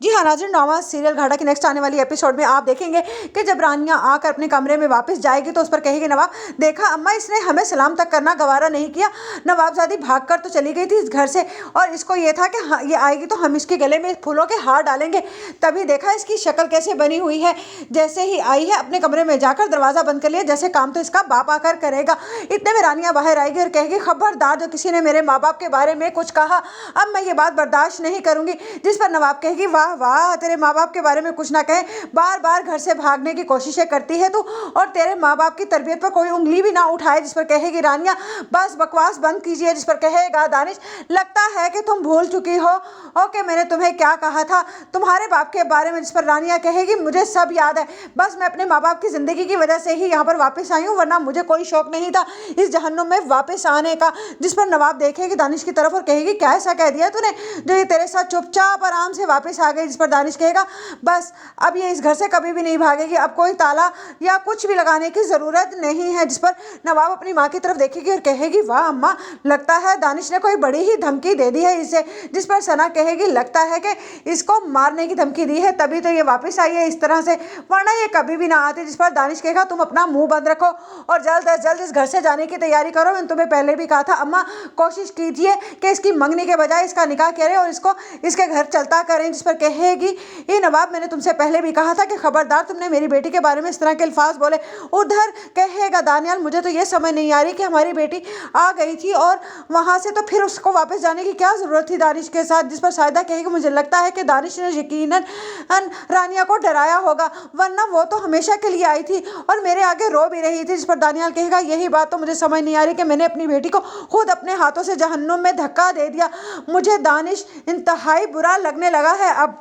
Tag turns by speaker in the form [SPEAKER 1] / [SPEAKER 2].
[SPEAKER 1] जी हाँ नाज़रीन, drama serial घाटा की नेक्स्ट आने वाली एपिसोड में आप देखेंगे कि जब रानिया आकर अपने कमरे में वापस जाएगी तो उस पर कहेगी नवाब, देखा अम्मा, इसने हमें सलाम तक करना गवारा नहीं किया। नवाबजादी भागकर तो चली गई थी इस घर से, और इसको ये था कि हाँ, ये आएगी तो हम इसके गले में फूलों के हार डालेंगे। तभी देखा इसकी शक्ल कैसे बनी हुई है। जैसे ही आई है अपने कमरे में जाकर दरवाज़ा बंद कर लिया, जैसे काम तो इसका बाप आकर करेगा। इतने में रानिया बाहर आएगी और कहेगी, खबरदार जो किसी ने मेरे माँ बाप के बारे में कुछ कहा, अब मैं ये बात बर्दाश्त नहीं करूँगी। जिस पर नवाब कहेगी, वाह वाह, तेरे माँ बाप के बारे में कुछ ना कहे, बार बार घर से भागने की कोशिशें करती है तू, और तेरे माँ बाप की तरबियत पर कोई उंगली भी ना उठाए। जिस पर कहेगी रानिया, बस बकवास बंद कीजिए। जिस पर कहेगा दानिश, लगता है कि तुम भूल चुकी हो ओके मैंने तुम्हें क्या कहा था तुम्हारे बाप के बारे में। जिस पर रानिया कहेगी, मुझे सब याद है, बस मैं अपने माँ बाप की ज़िंदगी की वजह से ही यहाँ पर वापस आई हूँ, वरना मुझे कोई शौक नहीं था इस जहन्नुम में वापस आने का। जिस पर नवाब देखेगी दानिश की तरफ और कहेगी, क्या ऐसा कह दिया तूने जो ये तेरे साथ चुपचाप आराम से वापस आ गई। जिस पर दानिश कहेगा, बस अब ये इस घर से कभी भी नहीं भागेगी, अब कोई ताला या कुछ भी लगाने की ज़रूरत नहीं है। जिस पर नवाब अपनी माँ की तरफ देखेगी और कहेगी, वाह अम्मा, लगता है दानिश ने कोई बड़ी ही धमकी दे दी है इसे। जिस पर सना कहेगी, लगता है कि इसको मारने की धमकी दी है, तभी तो ये वापस आई है इस तरह से, वरना ये कभी भी ना आती। जिस पर दानिश कहेगा, तुम अपना मुंह बंद रखो और जल्द अज जल्द इस घर से जाने की तैयारी करो। मैंने तुम्हें पहले भी कहा था अम्मा, कोशिश कीजिए कि इसकी मंगनी के बजाय इसका निकाह करें और इसको इसके घर चलता करें। जिस पर कहेगी, ये नवाब, मैंने तुमसे पहले भी कहा था कि खबरदार तुमने मेरी बेटी के बारे में इस तरह के अल्फाज बोले। उधर कहेगा दानियाल, मुझे तो ये समझ नहीं आ रही कि हमारी बेटी आ गई थी और वहाँ से तो फिर उसको वापस जाने की क्या ज़रूरत थी दानिश के साथ। जिस पर सायदा कहेगी, मुझे लगता है कि दानिश ने यकीनन रानिया को डराया होगा, वरना वो तो हमेशा के लिए आई थी और मेरे आगे रो भी रही थी। जिस पर दानियाल कहेगा, यही बात तो मुझे समझ नहीं आ रही कि मैंने अपनी बेटी को खुद अपने हाथों से जहन्नुम में धक्का दे दिया। मुझे दानिश इंतहाई बुरा लगने लगा है अब।